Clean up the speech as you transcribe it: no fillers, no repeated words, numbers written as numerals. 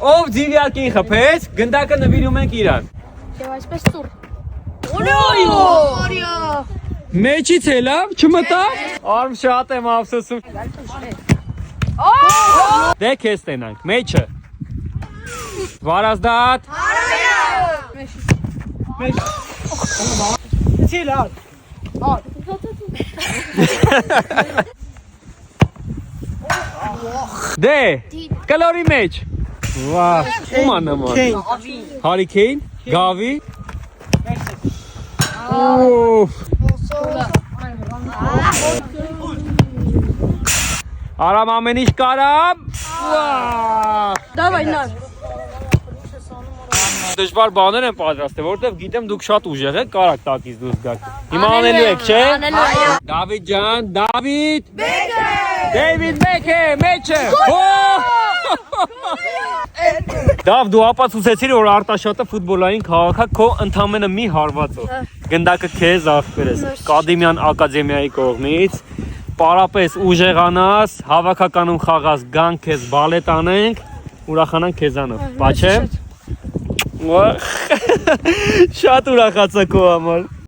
Ով ձիվյարկին խփեց, գնդակը նվիրում ենք իրան։ Եվ այսպես ծուր։ Մեջից էլավ, չմտավ։ Արմ շատ եմ ափսոսում։ Դե քեզ տենանք, մեջը։ Վարազդատ։ Դե, կլորի մեջ։ Վահ, ում աննման։ Հարիքեին, գավի։ Արամ ամեն ինչ կարամ։ Դավայ նա։ Դժվար բաներ եմ պատրաստել, որովհետև գիտեմ դուք շատ ուժեղ եք, կարաք տակից դուրս գաք։ Հիմա անելու եք, չէ՞։ Դավիթ ջան, Դավիթ։ Դեյվիդ Բեքը, մեջը։ Դավ, դու ապացուցեցիր, որ Արտաշատը ֆուտբոլային քաղաք է, քո ընդամենը մի հարվածով։ Գնդակը քեզ ախպերես, Կադիմյան ակադեմիայի կողմից, պարապես ուժեղանաս, հավաքականում խաղաս, գան քեզ բալետ անենք, ուրախանանք քեզանով, պաչեմ։ Շատ ուրախացա քո համար։